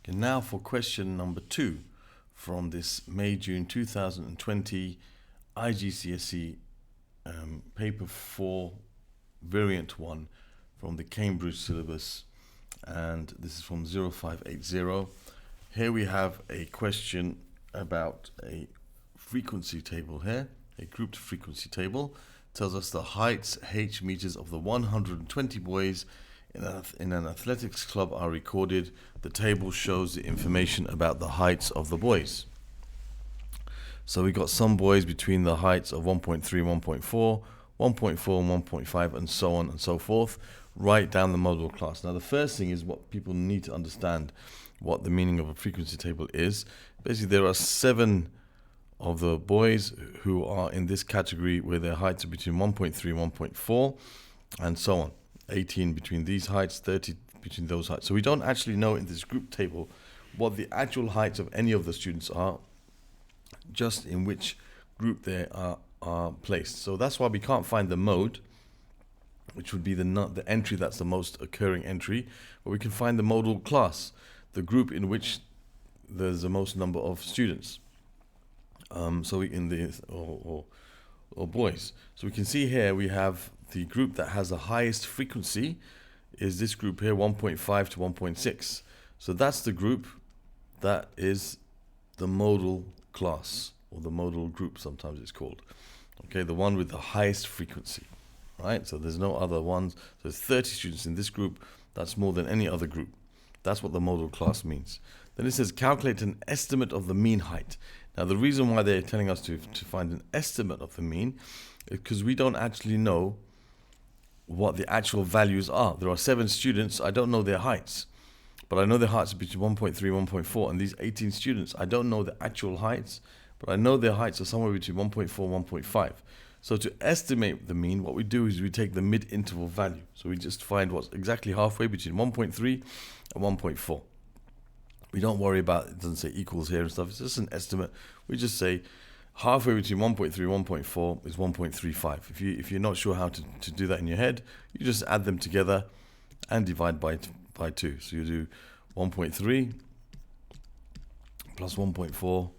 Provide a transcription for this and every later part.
And now for question number 2 from this May-June 2020 IGCSE paper 4 variant 1 from the Cambridge syllabus, and this is from 0580. Here we have a question about a frequency table here, a grouped frequency table. It tells us the heights h meters of the 120 boys in an athletics club are recorded. The table shows the information about the heights of the boys. So we got some boys between the heights of 1.3, 1.4, 1.4 and 1.5, and so on and so forth, right down the model class. Now the first thing is what people need to understand, what the meaning of a frequency table is. Basically there are 7 of the boys who are in this category where their heights are between 1.3, 1.4 and so on. 18 between these heights, 30 between those heights. So we don't actually know in this group table what the actual heights of any of the students are, just in which group they are placed. So that's why we can't find the mode, which would be the entry that's the most occurring entry, but we can find the modal class, the group in which there's the most number of students. So we in the or boys. So we can see here we have the group that has the highest frequency is this group here, 1.5 to 1.6. So that's the group that is the modal class, or the modal group sometimes it's called. Okay, the one with the highest frequency, right? So there's no other ones. So there's 30 students in this group. That's more than any other group. That's what the modal class means. Then it says calculate an estimate of the mean height. Now the reason why they're telling us to find an estimate of the mean is because we don't actually know what the actual values are. There are 7 students, I don't know their heights, but I know their heights are between 1.3, 1.4, and these 18 students, I don't know the actual heights, but I know their heights are somewhere between 1.4, 1.5. So to estimate the mean, what we do is we take the mid-interval value. So we just find what's exactly halfway between 1.3 and 1.4. We don't worry about, it doesn't say equals here and stuff, it's just an estimate. We just say halfway between 1.3 and 1.4 is 1.35. If you're not sure how to do that in your head, you just add them together and divide by 2. So you do 1.3 plus 1.4,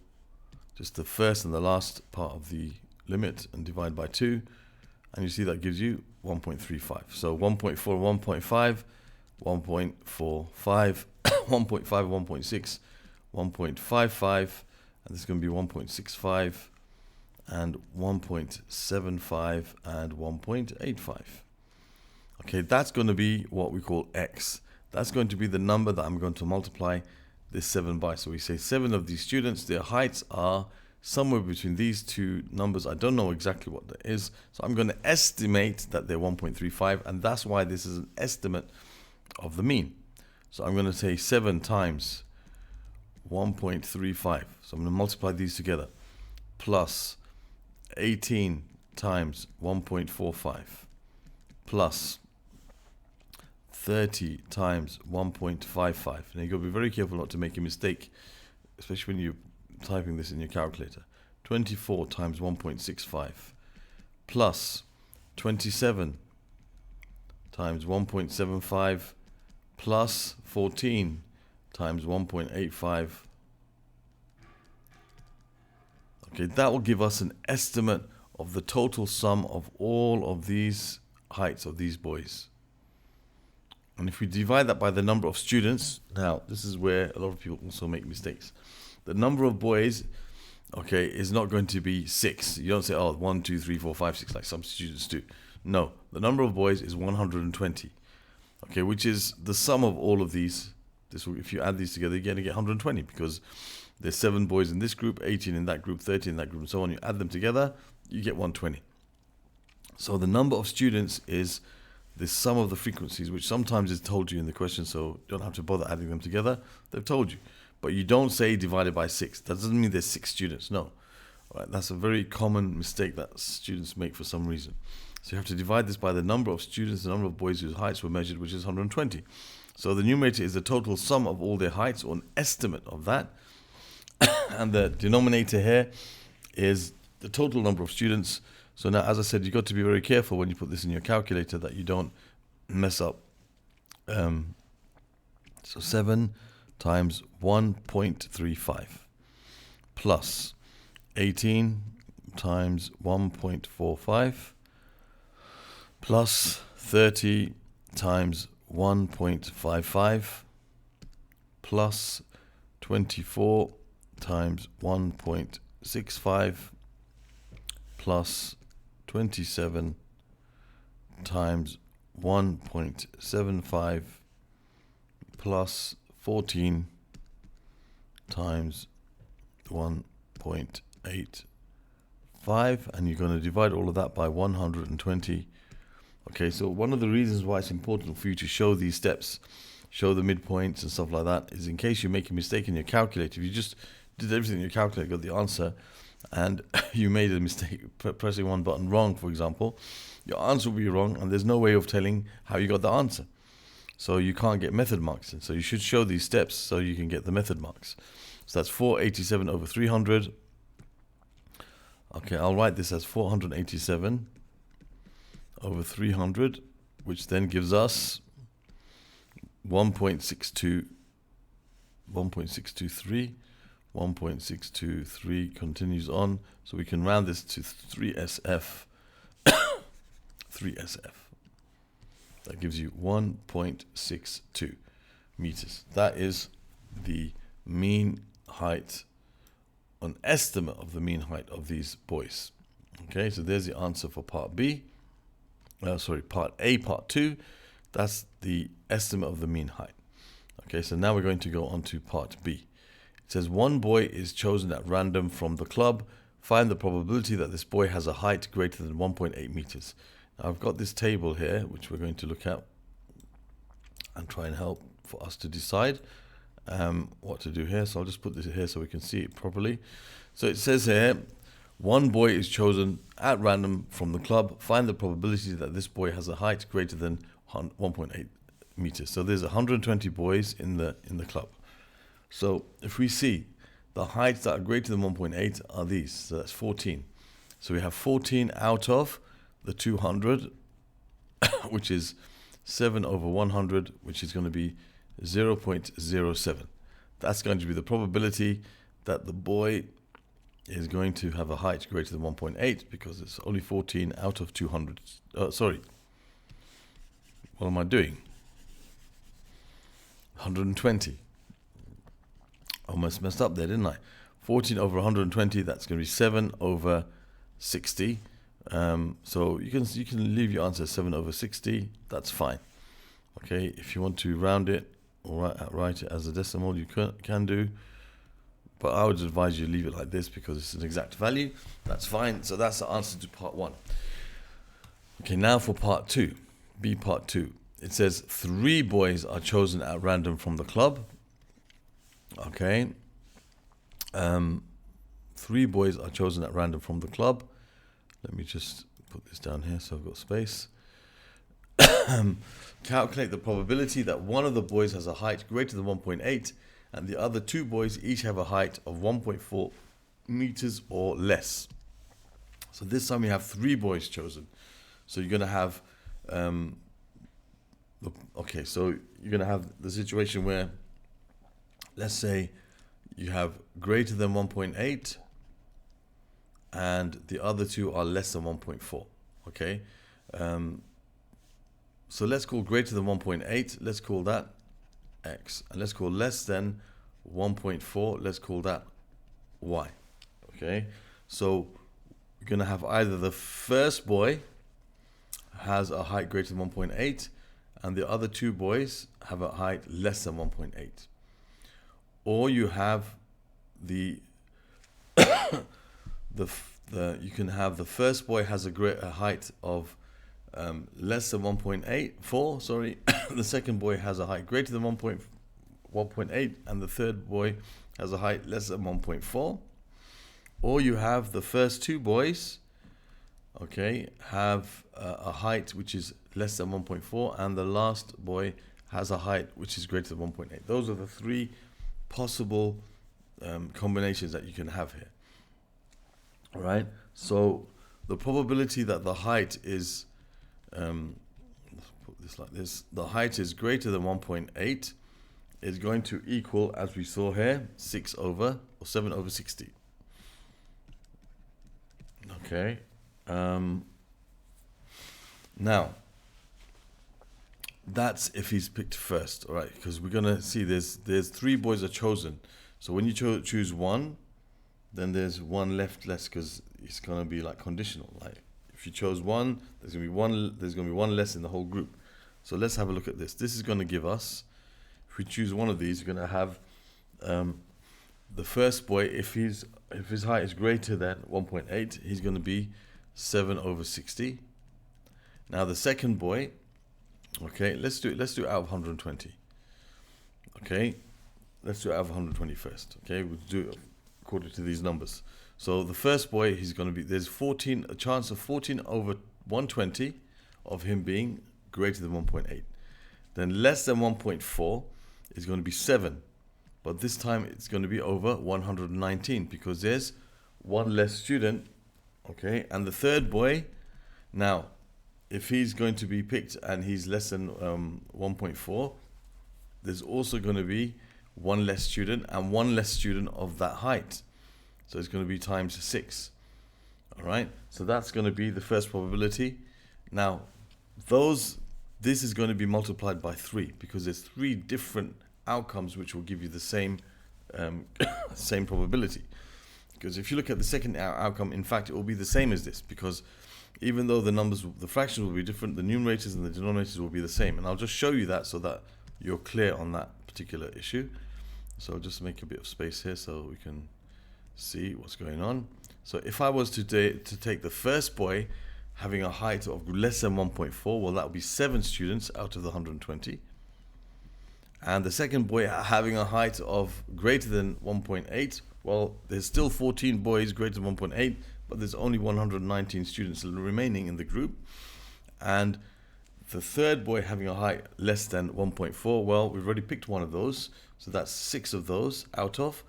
just the first and the last part of the limit, and divide by 2, and you see that gives you 1.35. So 1.4, 1.5, 1.45, 1.5, 1.6, 1.55, and this is going to be 1.65 and 1.75 and 1.85. Okay, that's going to be what we call x. That's going to be the number that I'm going to multiply this 7 by. So we say 7 of these students, their heights are somewhere between these two numbers. I don't know exactly what that is, so I'm going to estimate that they're 1.35, and that's why this is an estimate of the mean. So I'm going to say 7 times 1.35. So I'm going to multiply these together, plus 18 times 1.45, plus 30 times 1.55. Now you've got to be very careful not to make a mistake, especially when you're typing this in your calculator. 24 times 1.65, plus 27 times 1.75, plus 14 times 1.85. Okay, that will give us an estimate of the total sum of all of these heights of these boys. And if we divide that by the number of students, now this is where a lot of people also make mistakes. The number of boys, okay, is not going to be 6. You don't say, oh, 1, 2, 3, 4, 5, 6, like some students do. No, the number of boys is 120. Okay, which is the sum of all of these. If you add these together, you're going to get 120, because there's 7 boys in this group, 18 in that group, 30 in that group, and so on. You add them together, you get 120. So the number of students is the sum of the frequencies, which sometimes is told you in the question, so you don't have to bother adding them together. They've told you. But you don't say divided by 6. That doesn't mean there's 6 students. No. All right, that's a very common mistake that students make for some reason. So you have to divide this by the number of students, the number of boys whose heights were measured, which is 120. So the numerator is the total sum of all their heights, or an estimate of that. And the denominator here is the total number of students. So now, as I said, you've got to be very careful when you put this in your calculator that you don't mess up. So 7 times 1.35 plus 18 times 1.45 plus 30 times 1.55 plus 24 times 1.65 plus 27 times 1.75 plus 14 times 1.85, and you're going to divide all of that by 120. Okay, so one of the reasons why it's important for you to show these steps, show the midpoints and stuff like that, is in case you make a mistake in your calculator. If you just did everything in your calculator, got the answer, and you made a mistake pressing one button wrong, for example, your answer will be wrong, and there's no way of telling how you got the answer. So you can't get method marks. And so you should show these steps so you can get the method marks. So that's 487 over 300. Okay, I'll write this as 487 over 300, which then gives us 1.62, 1.623. 1.623 continues on, so we can round this to 3SF. 3SF. That gives you 1.62 meters. That is the mean height, an estimate of the mean height of these boys. Okay, so there's the answer for part B. Part A, part 2. That's the estimate of the mean height. Okay, so now we're going to go on to part B. It says one boy is chosen at random from the club. Find the probability that this boy has a height greater than 1.8 meters. Now I've got this table here, which we're going to look at and try and help for us to decide what to do here. So I'll just put this here so we can see it properly. So it says here, one boy is chosen at random from the club. Find the probability that this boy has a height greater than 1.8 meters. So there's 120 boys in the club. So if we see the heights that are greater than 1.8 are these, so that's 14. So we have 14 out of the 200, which is 7 over 100, which is going to be 0.07. That's going to be the probability that the boy is going to have a height greater than 1.8, because it's only 14 out of 200. Sorry, what am I doing? 120. Almost messed up there, didn't I? 14 over 120, that's going to be 7 over 60. So you can leave your answer 7 over 60. That's fine. Okay, if you want to round it or write it as a decimal, you can do. But I would advise you leave it like this because it's an exact value. That's fine. So that's the answer to part 1. Okay, now for part 2. B part 2. It says 3 boys are chosen at random from the club. Okay. 3 boys are chosen at random from the club. Let me just put this down here so I've got space. Calculate the probability that one of the boys has a height greater than 1.8 and the other 2 boys each have a height of 1.4 meters or less. So this time we have 3 boys chosen. So you're going to have so you're going to have the situation where, let's say you have greater than 1.8 and the other 2 are less than 1.4. Okay, so let's call greater than 1.8, let's call that X, and let's call less than 1.4, let's call that Y. Okay, so you're going to have either the first boy has a height greater than 1.8 and the other 2 boys have a height less than 1.8. Or you have you can have the first boy has a height of less than 1.84, sorry. The second boy has a height greater than 1.8 and the third boy has a height less than 1.4. Or you have the first 2 boys, okay, have a height which is less than 1.4 and the last boy has a height which is greater than 1.8. Those are the 3 possible combinations that you can have here. All right, so the probability that the height is let's put this like this, the height is greater than 1.8 is going to equal, as we saw here, 7 over 60. Okay. Now, that's if he's picked first, all right? Because we're gonna see there's 3 boys are chosen. So when you choose one, then there's one left less, because it's gonna be like conditional. Like if you chose one, there's gonna be one less in the whole group. So let's have a look at this. This is gonna give us, if we choose one of these, you're gonna have the first boy, if his height is greater than 1.8, he's gonna be 7 over 60. Now the second boy, okay, let's do out of 120. Okay, let's do out of 120 first. Okay, we'll do it according to these numbers. So the first boy, he's going to be, there's a chance of 14 over 120 of him being greater than 1.8. Then less than 1.4 is going to be 7, but this time it's going to be over 119 because there's one less student. Okay, and the third boy, now if he's going to be picked and he's less than 1.4, there's also going to be one less student and one less student of that height. So it's going to be times 6. All right, so that's going to be the first probability. Now, this is going to be multiplied by 3 because there's 3 different outcomes which will give you the same same probability. Because if you look at the second outcome, in fact, it will be the same as this, because even though the fractions will be different, the numerators and the denominators will be the same. And I'll just show you that so that you're clear on that particular issue. So I'll just make a bit of space here so we can see what's going on. So if I was to take the first boy having a height of less than 1.4, well, that would be 7 students out of the 120. And the second boy having a height of greater than 1.8, well, there's still 14 boys greater than 1.8, but there's only 119 students remaining in the group. And the third boy having a height less than 1.4, well, we've already picked one of those. So that's 6 of those out of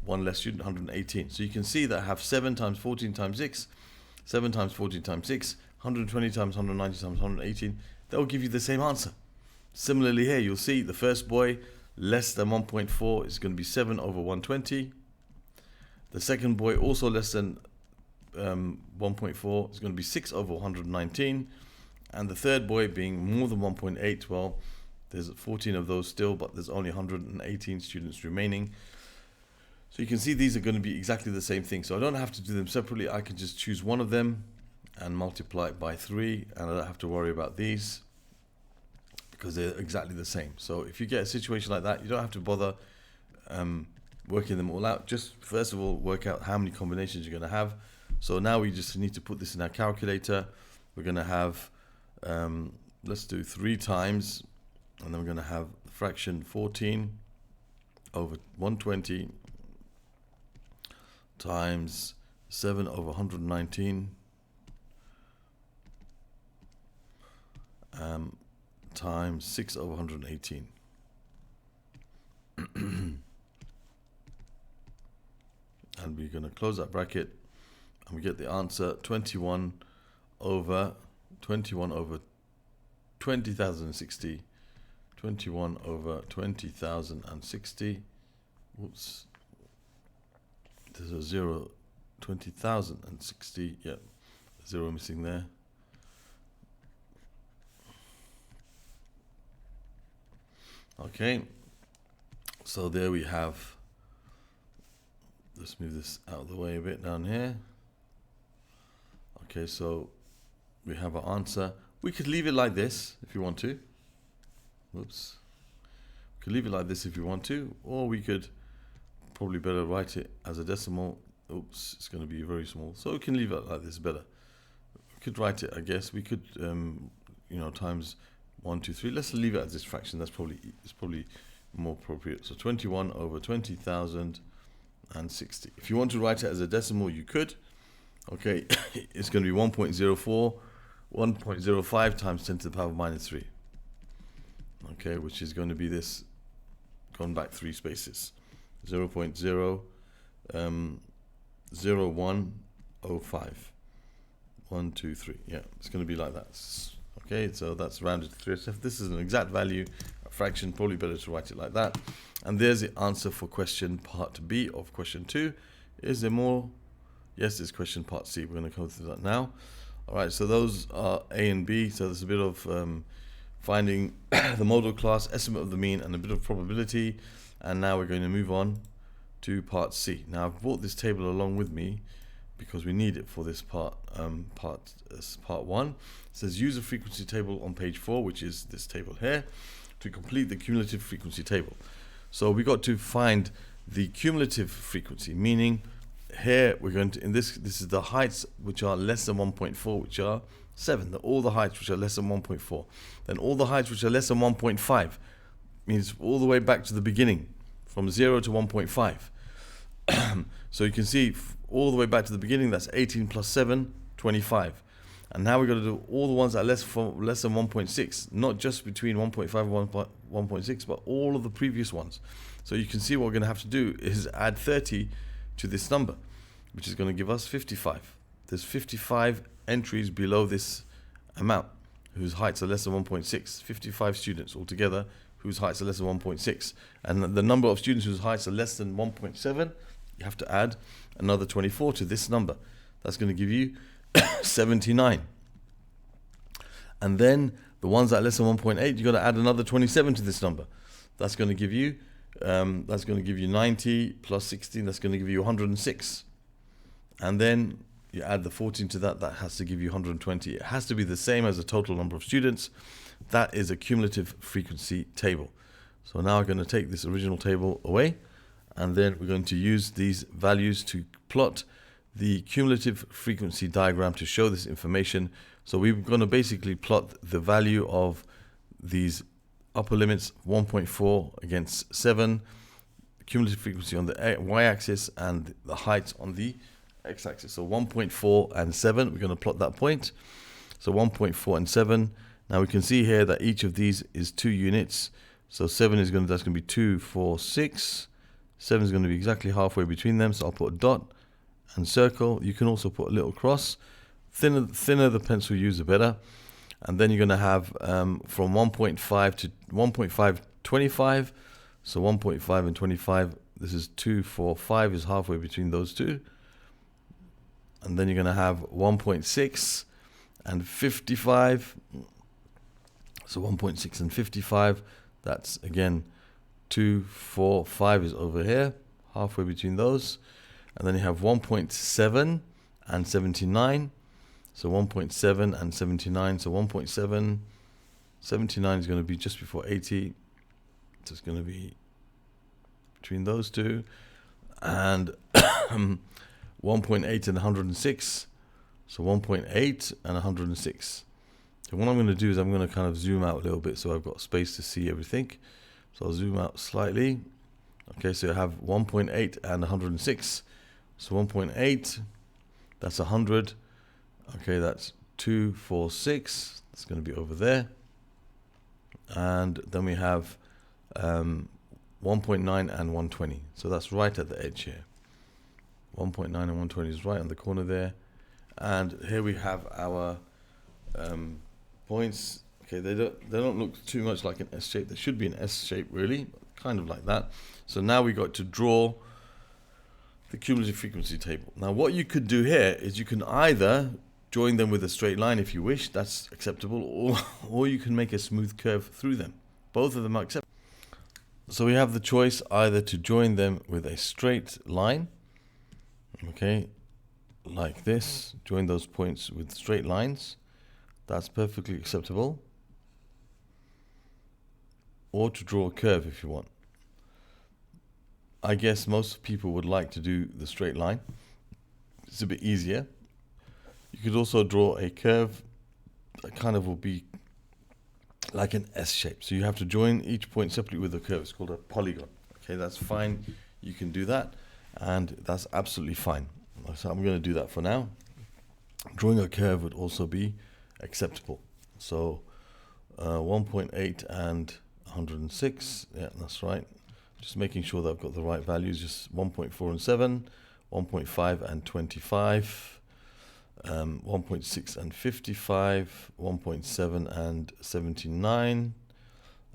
one less student, 118. So you can see that I have 7 times 14 times 6, 7 times 14 times 6, 120 times 190 times 118. That will give you the same answer. Similarly here, you'll see the first boy less than 1.4 is going to be 7 over 120. The second boy also less than 1.4 is going to be 6 over 119. And the third boy being more than 1.8, well, there's 14 of those still, but there's only 118 students remaining. So you can see these are going to be exactly the same thing. So I don't have to do them separately. I can just choose one of them and multiply it by 3, and I don't have to worry about these because they're exactly the same. So if you get a situation like that, you don't have to bother working them all out. Just first of all, work out how many combinations you're going to have. So now we just need to put this in our calculator. We're going to have, let's do 3 times, and then we're going to have the fraction 14 over 120 times 7 over 119 times 6 over 118. And we're going to close that bracket, and we get the answer 21 over 20,060. 21 over 20,060. Whoops. There's a 0. 20,060. Yeah, 0 missing there. Okay. So there we have. Let's move this out of the way a bit down here. Okay, so we have our answer. We could leave it like this if you want to. Whoops. We could leave it like this if you want to, or we could probably better write it as a decimal. Oops, it's going to be very small. So we can leave it like this better. We could write it, I guess. We could, times 1, 2, 3. Let's leave it as this fraction. It's probably more appropriate. So 21 over 20,060. If you want to write it as a decimal, you could. Okay, it's going to be 1.04, 1.05 times 10 to the power of minus 3. Okay, which is going to be this, going back 3 spaces. 0.0105. 1, 2, 3. Yeah, it's going to be like that. Okay, so that's rounded to 3. This is an exact value fraction, probably better to write it like that. And there's the answer for question part B of question 2. Is there more? Yes, there's question part C. We're going to go through that now. All right, so those are A and B. So there's a bit of finding the model class, estimate of the mean, and a bit of probability. And now we're going to move on to part C. Now I've brought this table along with me because we need it for this part. Part 1. It says use a frequency table on page 4, which is this table here, to complete the cumulative frequency table. So we got to find the cumulative frequency, meaning here we're going to, in this is the heights which are less than 1.4, which are 7. All the heights which are less than 1.4. Then all the heights which are less than 1.5 means all the way back to the beginning, from 0 to 1.5. So you can see all the way back to the beginning, that's 18 plus 7, 25. And now we've got to do all the ones that are less than 1.6, not just between 1.5 and 1.6, but all of the previous ones. So you can see what we're going to have to do is add 30 to this number, which is going to give us 55. There's 55 entries below this amount whose heights are less than 1.6. 55 students altogether whose heights are less than 1.6. And the number of students whose heights are less than 1.7, you have to add another 24 to this number. That's going to give you 79. And then the ones that are less than 1.8, you got to add another 27 to this number. That's going to give you 90 plus 16. That's going to give you 106. And then you add the 14 to that. That has to give you 120. It has to be the same as the total number of students. That is a cumulative frequency table. So now we're going to take this original table away, and then we're going to use these values to plot the cumulative frequency diagram to show this information. So we're going to basically plot the value of these upper limits, 1.4 against 7, cumulative frequency on the y-axis, and the heights on the x-axis. So 1.4 and 7, we're going to plot that point. So 1.4 and 7. Now we can see here that each of these is 2 units. So 7 is going to, that's going to be 2, 4, 6. 7 is going to be exactly halfway between them. So I'll put a dot and circle. You can also put a little cross. Thinner the pencil you use, the better. And then you're going to have from 1.5 to 1.5, 25. So 1.5 and 25, this is 2, 4, 5 is halfway between those two. And then you're going to have 1.6 and 55. So 1.6 and 55, that's again 2, 4, 5 is over here, halfway between those. And then you have 1.7 and 79. So 1.7 and 79. So 1.7, 79 is going to be just before 80. So it's going to be between those two. And 1.8 and 106. So 1.8 and 106. So what I'm going to do is I'm going to kind of zoom out a little bit so I've got space to see everything. So I'll zoom out slightly. Okay, so I have 1.8 and 106. So 1.8, that's 100. Okay, that's 2, 4, 6. That's going to be over there. And then we have 1.9 and 120. So that's right at the edge here. 1.9 and 120 is right on the corner there. And here we have our points. Okay, they don't look too much like an S shape. They should be an S shape really, kind of like that. So now we got to draw the cumulative frequency table. Now what you could do here is you can either join them with a straight line if you wish, that's acceptable, or you can make a smooth curve through them. Both of them are acceptable. So we have the choice either to join them with a straight line, okay, like this, join those points with straight lines, that's perfectly acceptable, or to draw a curve if you want. I guess most people would like to do the straight line. It's a bit easier. You could also draw a curve that kind of will be like an S shape. So you have to join each point separately with a curve. It's called a polygon. Okay, that's fine. You can do that, and that's absolutely fine. So I'm going to do that for now. Drawing a curve would also be acceptable. So 1.8 and 106. Yeah, that's right. Just making sure that I've got the right values. Just 1.4 and 7, 1.5 and 25. 1.6 and 55, 1.7 and 79,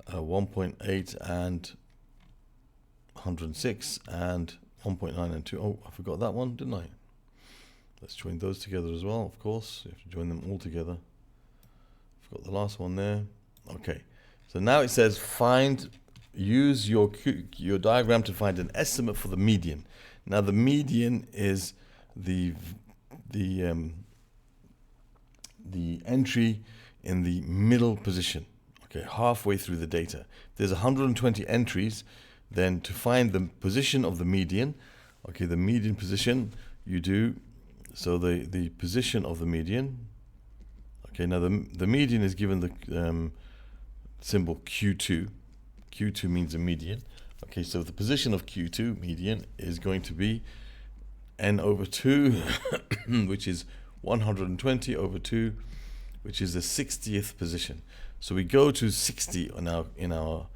1.8 and 106 and 1.9 and 2. Oh, I forgot that one, didn't I? Let's join those together as well, of course. You have to join them all together. Forgot the last one there. Okay, so now it says use your diagram to find an estimate for the median. Now the median is the entry in the middle position, okay, halfway through the data. If there's 120 entries, then to find the position of the median, okay, the median position, you do, so the position of the median, okay, now the median is given the symbol Q2. Q2 means a median. Okay, so the position of Q2 median is going to be n over 2, which is 120 over 2, which is the 60th position. So we go to 60 in our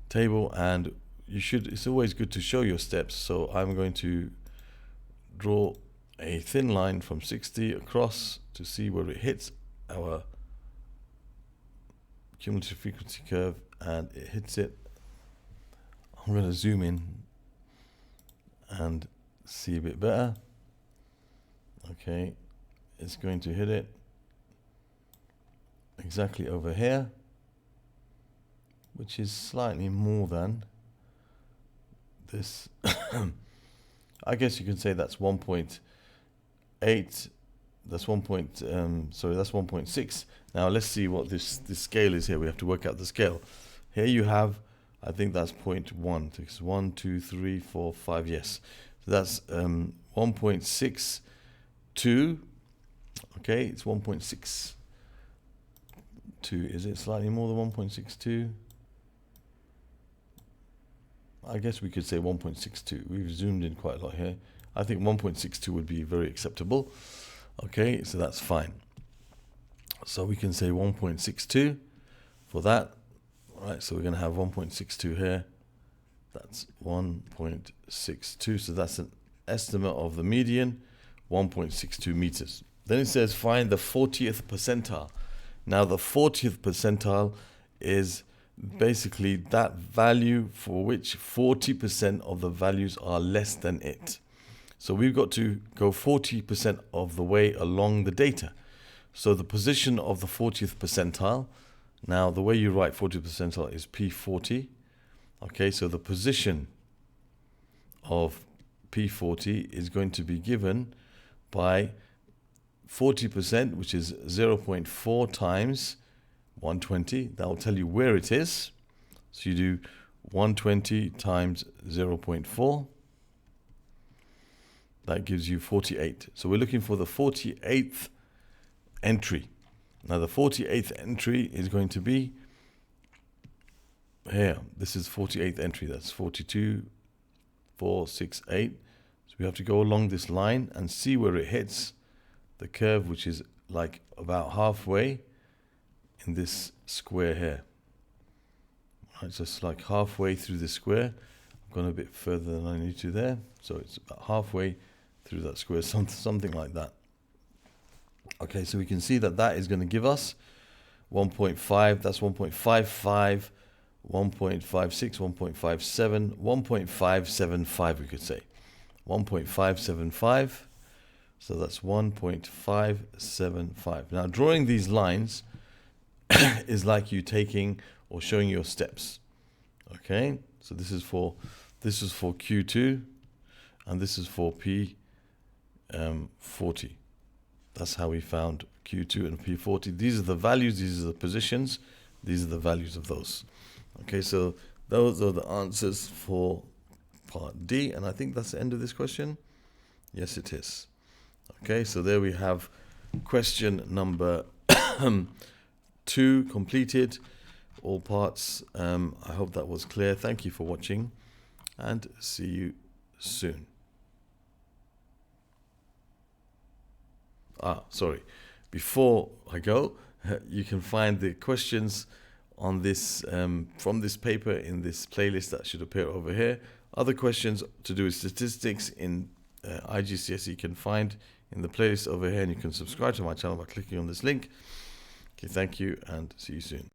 table, and it's always good to show your steps. So I'm going to draw a thin line from 60 across to see where it hits our cumulative frequency curve, and it hits it. I'm going to zoom in and see a bit better. Okay, it's going to hit it exactly over here, which is slightly more than this. I guess you can say that's 1.8. That's 1.6. Now let's see what this scale is here. We have to work out the scale. Here you have, I think that's 0.1. It's 1, 2, 3, 4, 5. Yes, so that's 1.62. Okay, it's 1.62. Is it slightly more than 1.62? I guess we could say 1.62. We've zoomed in quite a lot here. I think 1.62 would be very acceptable. Okay, so that's fine. So we can say 1.62 for that. All right, so we're going to have 1.62 here. That's 1.62. So that's an estimate of the median, 1.62 meters. Then it says find the 40th percentile. Now the 40th percentile is basically that value for which 40% of the values are less than it. So we've got to go 40% of the way along the data. So the position of the 40th percentile, now the way you write 40th percentile is P40. Okay, so the position of P40 is going to be given by 40%, which is 0.4 times 120. That will tell you where it is. So you do 120 times 0.4. That gives you 48. So we're looking for the 48th entry. Now the 48th entry is going to be here. This is 48th entry. That's 42, 4, 6, 8. So we have to go along this line and see where it hits the curve, which is like about halfway in this square here. Right, so it's like halfway through the square. I've gone a bit further than I need to there. So it's about halfway through that square, something like that. Okay, so we can see that that is going to give us 1.5, that's 1.55, 1.56, 1.57, 1.575 we could say. 1.575, so that's 1.575. Now drawing these lines is like you taking or showing your steps. Okay, so this is for Q2 and this is for P40. That's how we found Q2 and P40. These are the values, these are the positions, these are the values of those. Okay, so those are the answers for part D, and I think that's the end of this question. Yes, it is. Okay, so there we have question number 2 completed, all parts. I hope that was clear. Thank you for watching, and see you soon. Sorry, before I go, you can find the questions on this from this paper in this playlist that should appear over here. Other questions to do with statistics in IGCSE you can find in the playlist over here, and you can subscribe to my channel by clicking on this link. Okay, thank you and see you soon.